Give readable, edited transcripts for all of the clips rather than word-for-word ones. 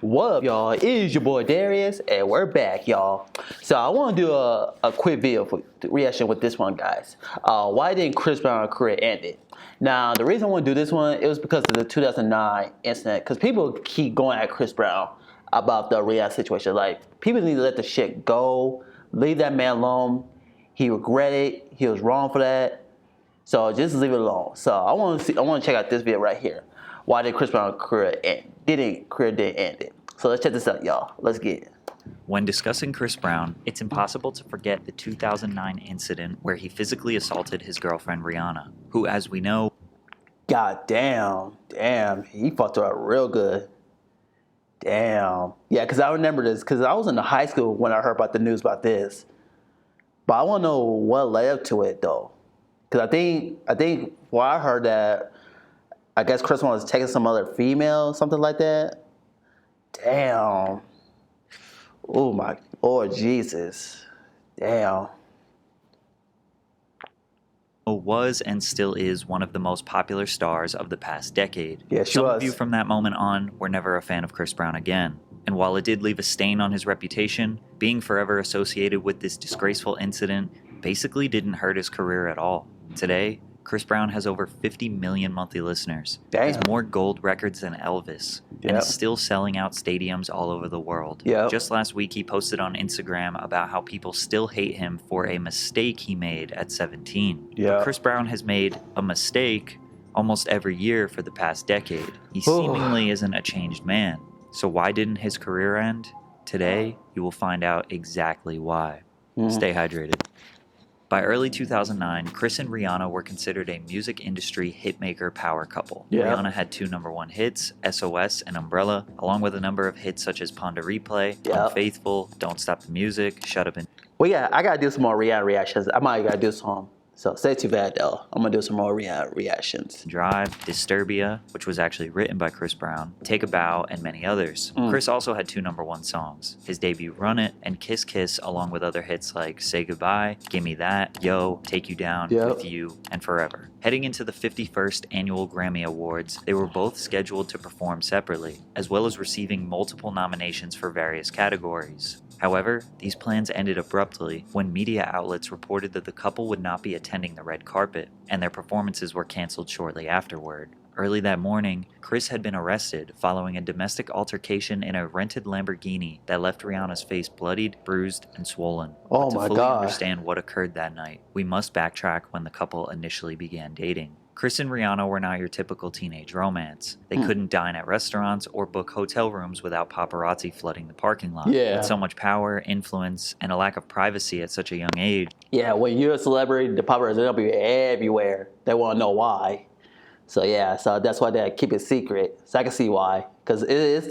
What up, y'all? It is your boy Darius, and we're back, y'all. So I want to do a quick video for reaction with this one, guys. Why didn't Chris Brown's career end it? Now, the reason I want to do this one, it was because of the 2009 incident. Because people keep going at Chris Brown about the Rihanna situation. Like, people need to let the shit go. Leave that man alone. He regretted it. He was wrong for that. So just leave it alone. So I want to check out this video right here. Why did Chris Brown's career end? Didn't end it? So let's check this out, y'all. Let's get it. When discussing Chris Brown, it's impossible to forget the 2009 incident where he physically assaulted his girlfriend Rihanna, who, as we know, God damn, he fucked her up real good. Damn. Yeah, because I remember this, because I was in high school when I heard about the news about this. But I want to know what led up to it, though. Because I think, well, I heard that, I guess Chris Brown was taking some other female, something like that. Damn. Oh my Lord Jesus. Damn. was and still is one of the most popular stars of the past decade. Yeah, she Some was. of you from that moment on were never a fan of Chris Brown again. And while it did leave a stain on his reputation, being forever associated with this disgraceful incident basically didn't hurt his career at all. Today, Chris Brown has over 50 million monthly listeners, has more gold records than Elvis, and is still selling out stadiums all over the world. Just last week, he posted on Instagram about how people still hate him for a mistake he made at 17. But Chris Brown has made a mistake almost every year for the past decade. He seemingly isn't a changed man. So why didn't his career end? Today, you will find out exactly why. Stay hydrated. By early 2009, Chris and Rihanna were considered a music industry hitmaker power couple. Rihanna had 2 #1 hits, SOS and Umbrella, along with a number of hits such as Pon de Replay, Unfaithful, Don't Stop the Music, Shut Up and... Well, yeah, I gotta do some more Rihanna reactions. I might gotta do some. So stay too bad though. I'm gonna do some more Rihanna reactions. Drive, Disturbia, which was actually written by Chris Brown, Take a Bow, and many others. Chris also had 2 #1 songs, his debut Run It and Kiss Kiss, along with other hits like Say Goodbye, Gimme That, Yo, Take You Down, With You, and Forever. Heading into the 51st Annual Grammy Awards, they were both scheduled to perform separately, as well as receiving multiple nominations for various categories. However, these plans ended abruptly when media outlets reported that the couple would not be attending the red carpet, and their performances were canceled shortly afterward. Early that morning, Chris had been arrested following a domestic altercation in a rented Lamborghini that left Rihanna's face bloodied, bruised, and swollen. But to fully understand what occurred that night, we must backtrack when the couple initially began dating. Chris and Rihanna were not your typical teenage romance. They couldn't dine at restaurants or book hotel rooms without paparazzi flooding the parking lot. With so much power, influence, and a lack of privacy at such a young age. Yeah, when you're a celebrity, the paparazzi will be everywhere. They want to know why. So yeah, so that's why they keep it secret. So I can see why, because it's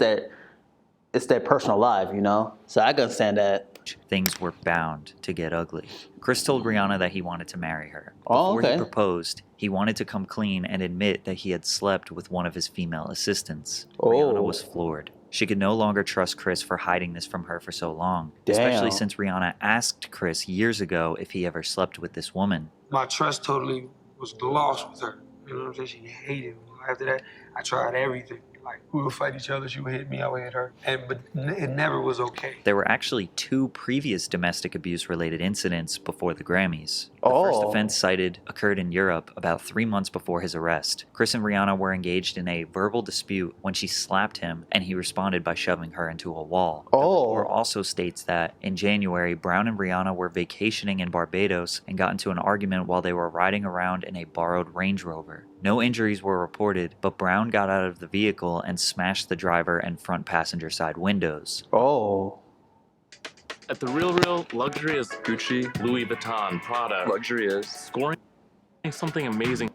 their personal life, you know. So I can understand that. Things were bound to get ugly. Chris told Rihanna that he wanted to marry her. Before he proposed, he wanted to come clean and admit that he had slept with one of his female assistants. Rihanna was floored. She could no longer trust Chris for hiding this from her for so long, especially since Rihanna asked Chris years ago if he ever slept with this woman. My trust totally was lost with her. You know what I'm saying? She hated me. After that, I tried everything. Like, we would fight each other, she would hit me, I would hit her. But it never was okay. There were actually 2 previous domestic abuse-related incidents before the Grammys. The first offense cited occurred in Europe about 3 months before his arrest. Chris and Rihanna were engaged in a verbal dispute when she slapped him, and he responded by shoving her into a wall. The report also states that in January, Brown and Rihanna were vacationing in Barbados and got into an argument while they were riding around in a borrowed Range Rover. No injuries were reported, but Brown got out of the vehicle and smashed the driver and front passenger side windows. At the real, luxury is Gucci, Louis Vuitton, Prada. Luxury is scoring something amazing.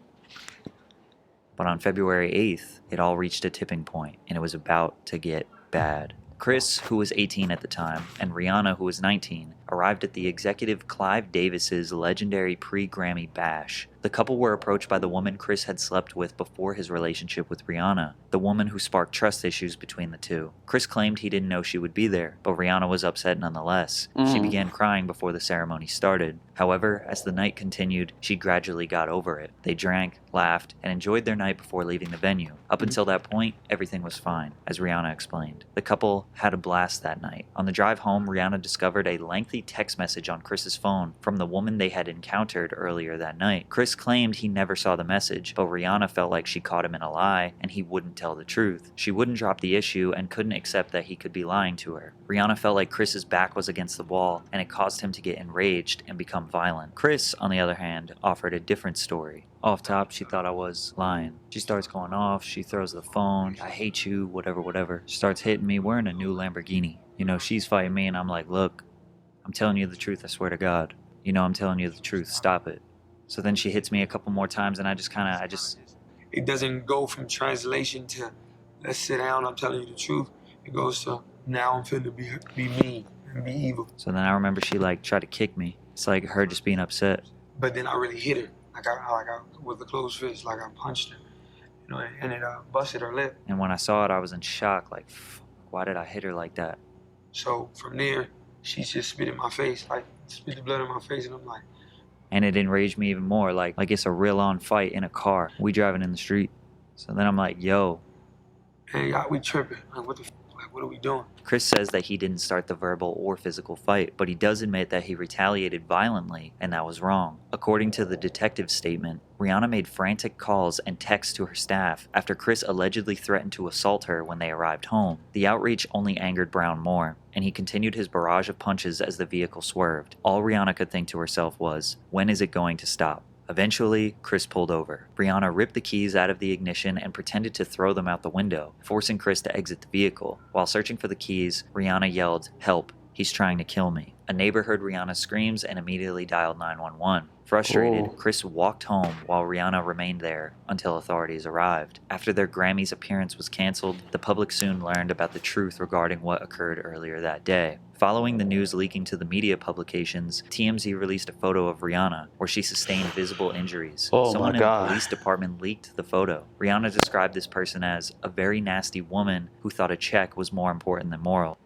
But on February 8th, it all reached a tipping point, and it was about to get bad. Chris, who was 18 at the time, and Rihanna, who was 19, arrived at the executive Clive Davis's legendary pre-Grammy bash, The couple were approached by the woman Chris had slept with before his relationship with Rihanna, the woman who sparked trust issues between the two. Chris claimed he didn't know she would be there, but Rihanna was upset nonetheless. She began crying before the ceremony started. However, as the night continued, she gradually got over it. They drank, laughed, and enjoyed their night before leaving the venue. Up until that point, everything was fine, as Rihanna explained. The couple had a blast that night. On the drive home, Rihanna discovered a lengthy text message on Chris's phone from the woman they had encountered earlier that night. Chris claimed he never saw the message, but Rihanna felt like she caught him in a lie and he wouldn't tell the truth. She wouldn't drop the issue and couldn't accept that he could be lying to her. Rihanna felt like Chris's back was against the wall and it caused him to get enraged and become violent. Chris, on the other hand, offered a different story. Off top, she thought I was lying. She starts going off, she throws the phone, I hate you, whatever. She starts hitting me, we're in a new Lamborghini. You know, she's fighting me and I'm like, look, I'm telling you the truth, I swear to God. You know I'm telling you the truth, stop it. So then she hits me a couple more times and I just It doesn't go from translation to, let's sit down, I'm telling you the truth. It goes to, now I'm finna be mean and be evil. So then I remember she like tried to kick me. It's like her just being upset. But then I really hit her. Like I with a closed fist, like I punched her, you know, and it busted her lip. And when I saw it, I was in shock. Like, why did I hit her like that? So from there, she just spit in my face, like spit the blood in my face, and I'm like. And it enraged me even more. Like it's a real-on fight in a car. We driving in the street. So then I'm like, yo. Hey, we tripping. Like, what the like, what are we doing? Chris says that he didn't start the verbal or physical fight, but he does admit that he retaliated violently, and that was wrong. According to the detective's statement, Rihanna made frantic calls and texts to her staff after Chris allegedly threatened to assault her when they arrived home. The outrage only angered Brown more, and he continued his barrage of punches as the vehicle swerved. All Rihanna could think to herself was, when is it going to stop? Eventually, Chris pulled over. Rihanna ripped the keys out of the ignition and pretended to throw them out the window, forcing Chris to exit the vehicle. While searching for the keys, Rihanna yelled, "Help, he's trying to kill me." A neighbor heard Rihanna's screams and immediately dialed 911. Frustrated, Chris walked home while Rihanna remained there until authorities arrived. After their Grammys appearance was canceled, the public soon learned about the truth regarding what occurred earlier that day. Following the news leaking to the media publications, TMZ released a photo of Rihanna where she sustained visible injuries. Someone in the police department leaked the photo. Rihanna described this person as a very nasty woman who thought a check was more important than moral.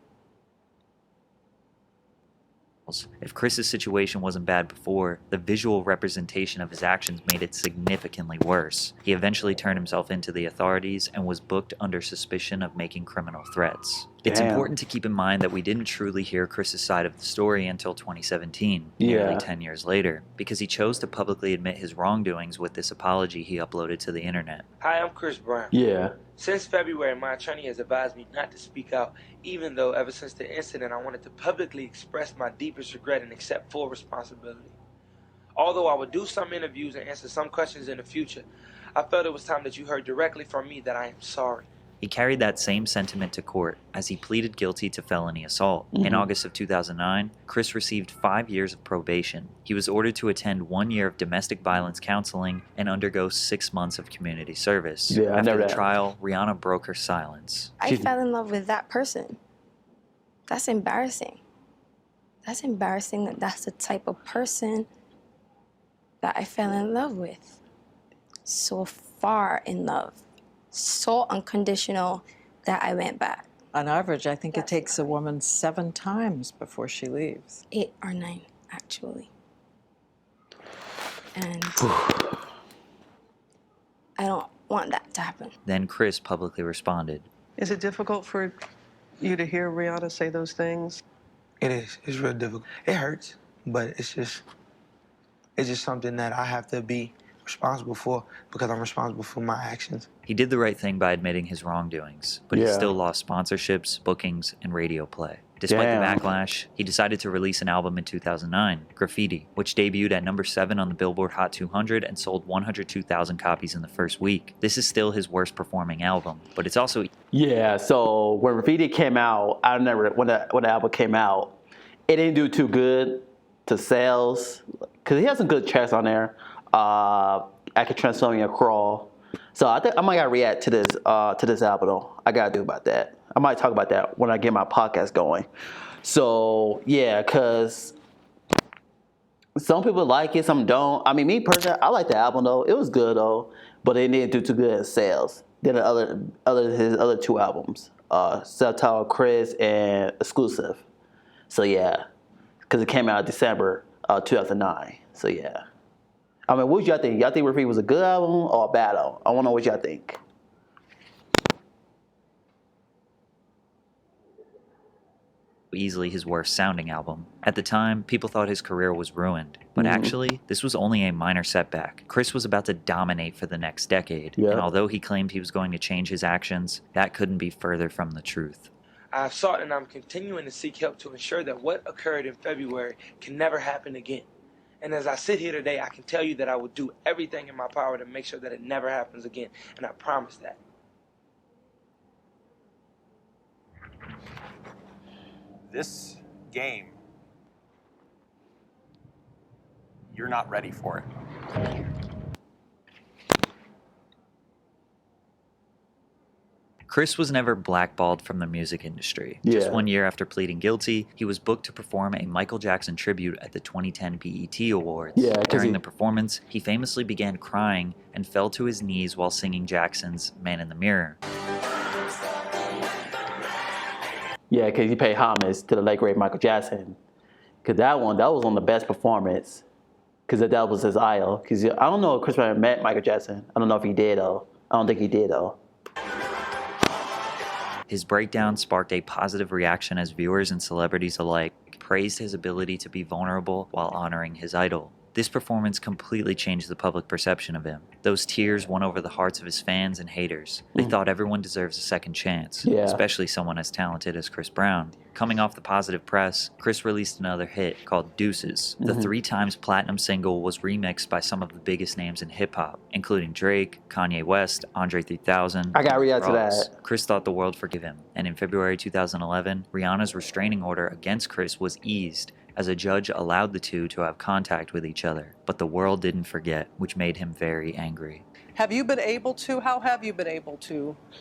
If Chris's situation wasn't bad before, the visual representation of his actions made it significantly worse. He eventually turned himself into the authorities and was booked under suspicion of making criminal threats. It's important to keep in mind that we didn't truly hear Chris's side of the story until 2017, nearly 10 years later, because he chose to publicly admit his wrongdoings with this apology he uploaded to the internet. Hi, I'm Chris Brown. Since February, my attorney has advised me not to speak out, even though ever since the incident I wanted to publicly express my deepest regret and accept full responsibility. Although I would do some interviews and answer some questions in the future, I felt it was time that you heard directly from me that I am sorry. He carried that same sentiment to court as he pleaded guilty to felony assault. In August of 2009, Chris received 5 years of probation. He was ordered to attend 1 year of domestic violence counseling and undergo 6 months of community service. After the trial, Rihanna broke her silence. I fell in love with that person. That's embarrassing. That's embarrassing that that's the type of person that I fell in love with. So far in love. So unconditional that I went back. On average, I think it takes a woman 7 times before she leaves. 8 or 9, actually. And I don't want that to happen. Then Chris publicly responded. Is it difficult for you to hear Rihanna say those things? It is. It's real difficult. It hurts, but it's just something that I have to be responsible for because I'm responsible for my actions. He did the right thing by admitting his wrongdoings, but he still lost sponsorships, bookings, and radio play. Despite the backlash, he decided to release an album in 2009, Graffiti, which debuted at number 7 on the Billboard Hot 200 and sold 102,000 copies in the first week. This is still his worst performing album, but it's also... So when Graffiti came out, I remember when the album came out, it didn't do too good to sales, because he has some good tracks on there. I Could Transform You, Crawl. So I think I might gotta react to this album though. I gotta do about that. I might talk about that when I get my podcast going. So yeah, cause Some people like it, some don't. I mean, me personally, I like the album though. It was good though, but it didn't do too good in sales than his other two albums, Self-Titled Chris and Exclusive. So yeah, because it came out December 2009. So yeah. I mean, what y'all think? Y'all think Repeat was a good album or a bad album? I want to know what y'all think. Easily his worst sounding album. At the time, people thought his career was ruined, but actually, this was only a minor setback. Chris was about to dominate for the next decade, and although he claimed he was going to change his actions, that couldn't be further from the truth. I've sought and I'm continuing to seek help to ensure that what occurred in February can never happen again. And as I sit here today, I can tell you that I will do everything in my power to make sure that it never happens again, and I promise that. This game, you're not ready for it. Chris was never blackballed from the music industry. Just 1 year after pleading guilty, he was booked to perform a Michael Jackson tribute at the 2010 BET Awards. During the performance, he famously began crying and fell to his knees while singing Jackson's Man in the Mirror. Yeah, because he paid homage to the late great Michael Jackson. Because that was one of the best performance. Because that was his idol. Because I don't know if Chris Brown met Michael Jackson. I don't know if he did though. I don't think he did though. His breakdown sparked a positive reaction as viewers and celebrities alike praised his ability to be vulnerable while honoring his idol. This performance completely changed the public perception of him. Those tears won over the hearts of his fans and haters. They thought everyone deserves a second chance, especially someone as talented as Chris Brown. Coming off the positive press, Chris released another hit called Deuces. The 3 times platinum single was remixed by some of the biggest names in hip-hop, including Drake, Kanye West, Andre 3000. I gotta react to that. Chris thought the world forgave him, and in February 2011, Rihanna's restraining order against Chris was eased as a judge allowed the two to have contact with each other. But the world didn't forget, which made him very angry. How have you been able to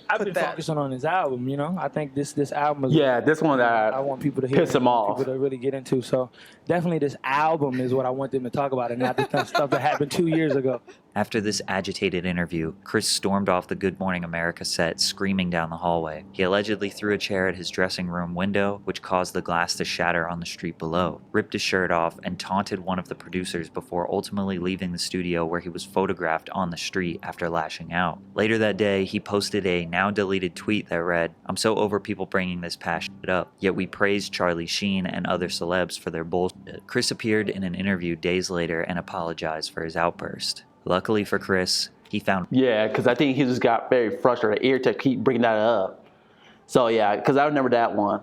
I've been focusing on his album, you know. I think this album is this one that I want people to hear, piss him off. people to really get into. So definitely this album is what I want them to talk about and not the kind of stuff that happened 2 years ago. After this agitated interview, Chris stormed off the Good Morning America set, screaming down the hallway. He allegedly threw a chair at his dressing room window, which caused the glass to shatter on the street below, ripped his shirt off, and taunted one of the producers before ultimately leaving the studio where he was photographed on the street after lashing out. Later that day, he posted a now-deleted tweet that read, "I'm so over people bringing this past shit up, yet we praised Charlie Sheen and other celebs for their bullshit." Chris appeared in an interview days later and apologized for his outburst. Luckily for Chris, he found... Yeah, because I think he just got very frustrated, irritated to keep bringing that up. So yeah, because I remember that one.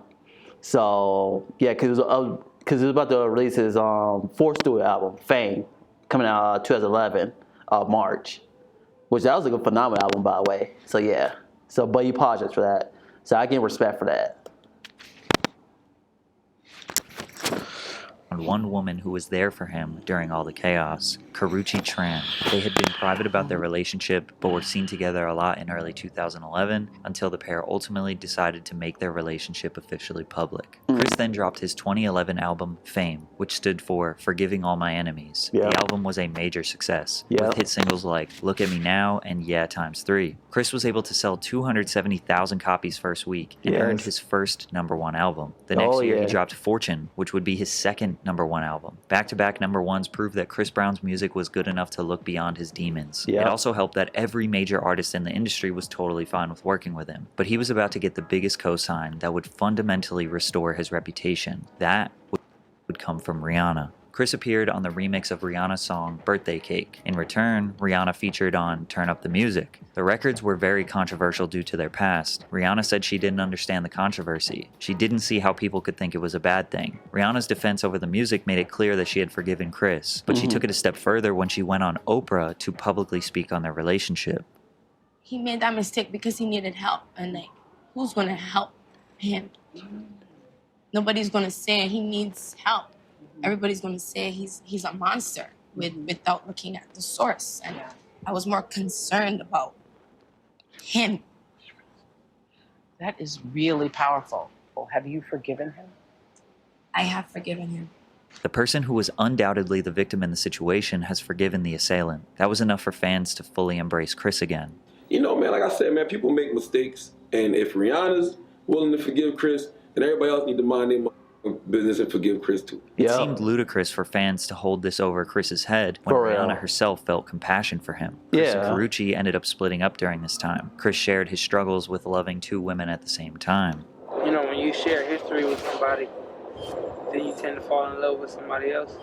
So yeah, because he was about to release his fourth studio album, Fame, coming out 2011, March. Which that was a phenomenal album, by the way. So yeah. So, but he apologized for that. So I give respect for that. One woman who was there for him during all the chaos, Karrueche Tran. They had been private about their relationship, but were seen together a lot in early 2011 until the pair ultimately decided to make their relationship officially public. Chris then dropped his 2011 album, Fame, which stood for Forgiving All My Enemies. The album was a major success, with hit singles like Look at Me Now and Yeah ×3. Chris was able to sell 270,000 copies first week and earned his first #1 album. The next year he dropped Fortune, which would be his second #1 album. Back-to-back #1s proved that Chris Brown's music was good enough to look beyond his demons. It also helped that every major artist in the industry was totally fine with working with him. But he was about to get the biggest cosign that would fundamentally restore his reputation. That would come from Rihanna. Chris appeared on the remix of Rihanna's song Birthday Cake. In return, Rihanna featured on Turn Up the Music. The records were very controversial due to their past. Rihanna said she didn't understand the controversy. She didn't see how people could think it was a bad thing. Rihanna's defense over the music made it clear that she had forgiven Chris, but she took it a step further when she went on Oprah to publicly speak on their relationship. He made that mistake because he needed help, and like, who's gonna help him? Nobody's gonna say he needs help. Everybody's gonna say he's a monster without looking at the source. And I was more concerned about him. That is really powerful. Have you forgiven him? I have forgiven him. The person who was undoubtedly the victim in the situation has forgiven the assailant. That was enough for fans to fully embrace Chris again. You know, man, like I said, man, people make mistakes. And if Rihanna's willing to forgive Chris, then everybody else need to mind their business and forgive Chris too. It seemed ludicrous for fans to hold this over Chris's head when Rihanna herself felt compassion for him. Chris and Karrueche ended up splitting up during this time. Chris shared his struggles with loving two women at the same time. You know, when you share history with somebody, then you tend to fall in love with somebody else.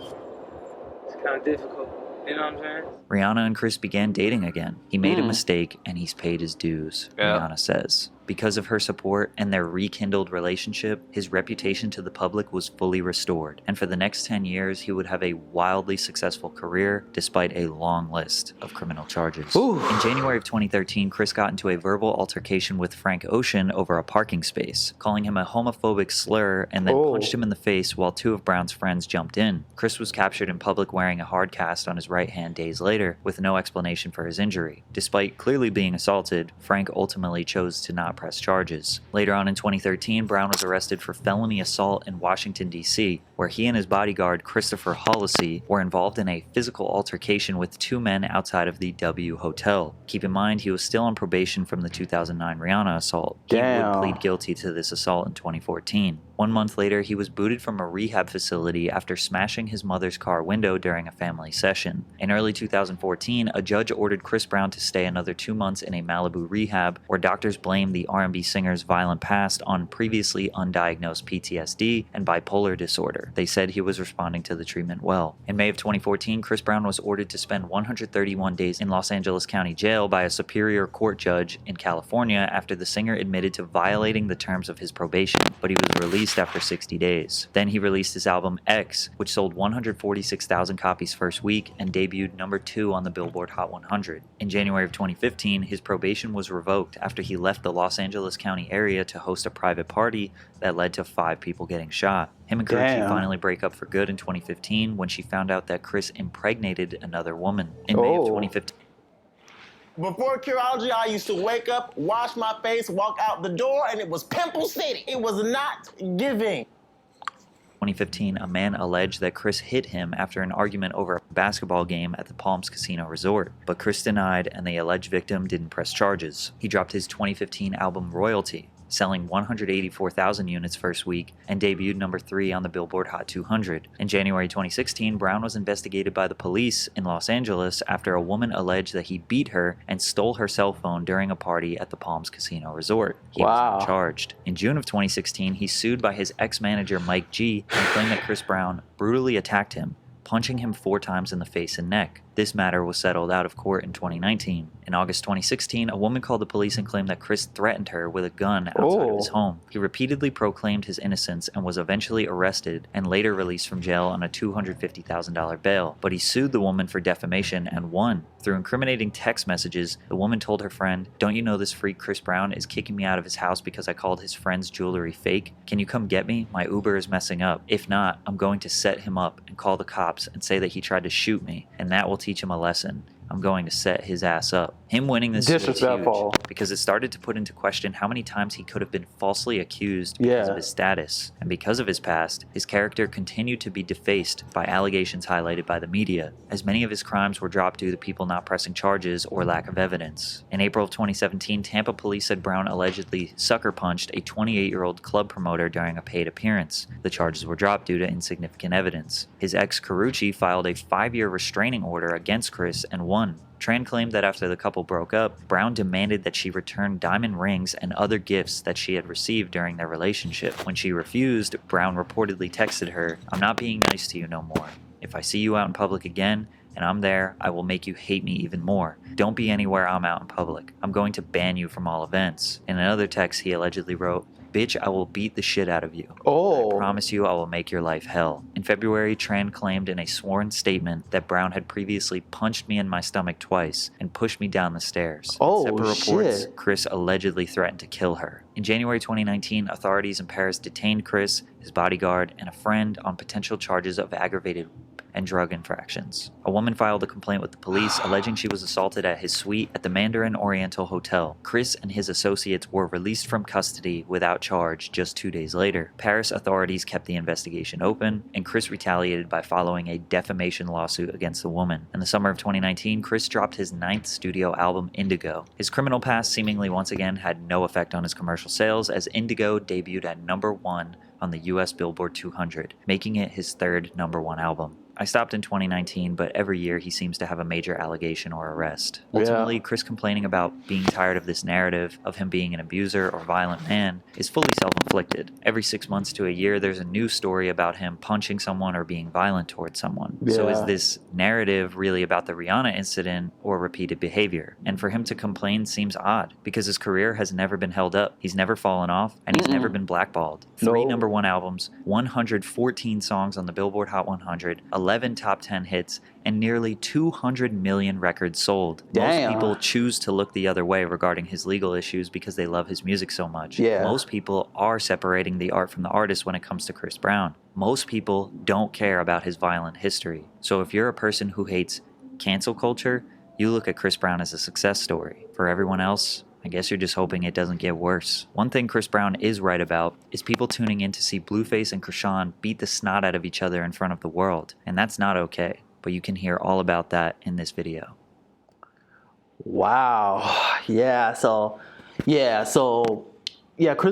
It's kind of difficult. You know what I'm saying? Rihanna and Chris began dating again. He made a mistake and he's paid his dues, Rihanna says. Because of her support and their rekindled relationship, his reputation to the public was fully restored. And for the next 10 years, he would have a wildly successful career despite a long list of criminal charges. In January of 2013, Chris got into a verbal altercation with Frank Ocean over a parking space, calling him a homophobic slur and then punched him in the face while two of Brown's friends jumped in. Chris was captured in public wearing a hard cast on his right hand days later with no explanation for his injury. Despite clearly being assaulted, Frank ultimately chose to not press charges. Later on in 2013, Brown was arrested for felony assault in Washington, D.C., where he and his bodyguard, Christopher Hollisey, were involved in a physical altercation with two men outside of the W Hotel. Keep in mind, he was still on probation from the 2009 Rihanna assault. He would plead guilty to this assault in 2014. 1 month later, he was booted from a rehab facility after smashing his mother's car window during a family session. In early 2014, a judge ordered Chris Brown to stay another 2 months in a Malibu rehab, where doctors blamed the R&B singer's violent past on previously undiagnosed PTSD and bipolar disorder. They said he was responding to the treatment well. In May of 2014, Chris Brown was ordered to spend 131 days in Los Angeles County Jail by a superior court judge in California after the singer admitted to violating the terms of his probation, but he was released after 60 days. Then he released his album X, which sold 146,000 copies first week and debuted number 2 on the Billboard Hot 100. In January of 2015, his probation was revoked after he left the Los Angeles County area to host a private party that led to 5 people getting shot. Him and Karrueche finally break up for good in 2015 when she found out that Chris impregnated another woman. In May of 2015, before Curology, I used to wake up, wash my face, walk out the door, and it was Pimple City. It was not giving. 2015, a man alleged that Chris hit him after an argument over a basketball game at the Palms Casino Resort, but Chris denied and the alleged victim didn't press charges. He dropped his 2015 album Royalty, selling 184,000 units first week and debuted number 3 on the Billboard Hot 200. In January 2016, Brown was investigated by the police in Los Angeles after a woman alleged that he beat her and stole her cell phone during a party at the Palms Casino Resort. He was not charged. In June of 2016, he's sued by his ex-manager Mike G and claimed that Chris Brown brutally attacked him, punching him 4 times in the face and neck. This matter was settled out of court in 2019. In August 2016, a woman called the police and claimed that Chris threatened her with a gun outside of his home. He repeatedly proclaimed his innocence and was eventually arrested and later released from jail on a $250,000 bail. But he sued the woman for defamation and won. Through incriminating text messages, the woman told her friend, "Don't you know this freak Chris Brown is kicking me out of his house because I called his friend's jewelry fake? Can you come get me? My Uber is messing up. If not, I'm going to set him up and call the cops and say that he tried to shoot me, and that will teach him a lesson. I'm going to set his ass up." Him winning this suit was huge because it started to put into question how many times he could have been falsely accused because of his status. And because of his past, his character continued to be defaced by allegations highlighted by the media, as many of his crimes were dropped due to people not pressing charges or lack of evidence. In April of 2017, Tampa police said Brown allegedly sucker punched a 28-year-old club promoter during a paid appearance. The charges were dropped due to insignificant evidence. His ex Karrueche filed a 5-year restraining order against Chris and won. Tran claimed that after the couple broke up, Brown demanded that she return diamond rings and other gifts that she had received during their relationship. When she refused, Brown reportedly texted her, "I'm not being nice to you no more. If I see you out in public again, and I'm there, I will make you hate me even more. Don't be anywhere I'm out in public. I'm going to ban you from all events." In another text, he allegedly wrote, "Bitch, I will beat the shit out of you. I promise you I will make your life hell." In February, Tran claimed in a sworn statement that Brown had previously punched me in my stomach twice and pushed me down the stairs. In separate reports, Chris allegedly threatened to kill her. In January 2019, authorities in Paris detained Chris, his bodyguard, and a friend on potential charges of aggravated and drug infractions. A woman filed a complaint with the police alleging she was assaulted at his suite at the Mandarin Oriental Hotel. Chris and his associates were released from custody without charge just 2 days later. Paris authorities kept the investigation open, and Chris retaliated by following a defamation lawsuit against the woman. In the summer of 2019, Chris dropped his 9th studio album, Indigo. His criminal past seemingly once again had no effect on his commercial sales, as Indigo debuted at #1 on the US Billboard 200, making it his 3rd #1 album. I stopped in 2019, but every year he seems to have a major allegation or arrest. Ultimately, Chris complaining about being tired of this narrative of him being an abuser or violent man is fully self-inflicted. Every 6 months to a year, there's a new story about him punching someone or being violent towards someone. So is this narrative really about the Rihanna incident or repeated behavior? And for him to complain seems odd, because his career has never been held up. He's never fallen off, and he's never been blackballed. 3 #1 albums, 114 songs on the Billboard Hot 100, 11 top 10 hits, and nearly 200 million records sold. Most people choose to look the other way regarding his legal issues because they love his music so much. Most people are separating the art from the artist when it comes to Chris Brown. Most people don't care about his violent history. So if you're a person who hates cancel culture, you look at Chris Brown as a success story. For everyone else, I guess you're just hoping it doesn't get worse. One thing Chris Brown is right about is people tuning in to see Blueface and Krishan beat the snot out of each other in front of the world. And that's not okay. But you can hear all about that in this video. Wow. Chris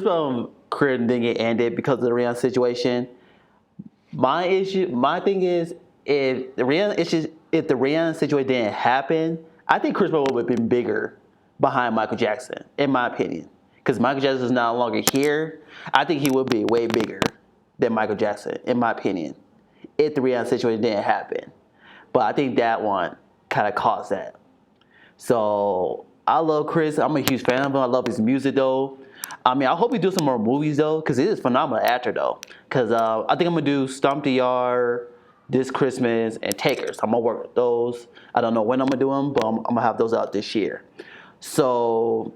Brown's career didn't get ended because of the Rihanna situation. My thing is, if the Rihanna situation didn't happen, I think Chris Brown would have been bigger behind Michael Jackson, in my opinion. Because Michael Jackson is no longer here, I think he would be way bigger than Michael Jackson, in my opinion, if the Rihanna situation didn't happen. But I think that one kind of caused that. So I love Chris. I'm a huge fan of him. I love his music, though. I mean, I hope he do some more movies, though, because he is a phenomenal actor, though. Because I think I'm going to do Stomp the Yard this Christmas and Takers. I'm going to work with those. I don't know when I'm going to do them, but I'm going to have those out this year. So,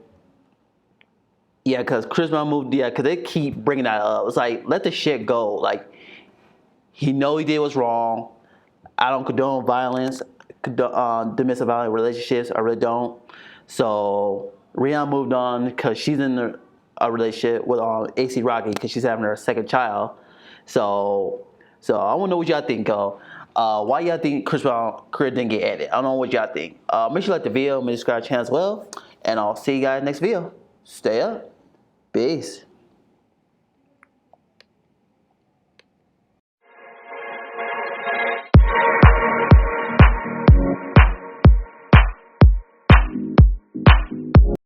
yeah, because Chris Brown moved, because they keep bringing that up. It's like, let the shit go. Like, he know he did what's wrong. I don't condone violence, domestic violent relationships. I really don't. So, Rihanna moved on because she's in a relationship with A$AP Rocky because she's having her 2nd child. So I want to know what y'all think, why y'all think Chris Brown's career didn't get ended? I don't know what y'all think. Make sure you like the video, make sure you subscribe to the channel as well, and I'll see you guys next video. Stay up. Peace.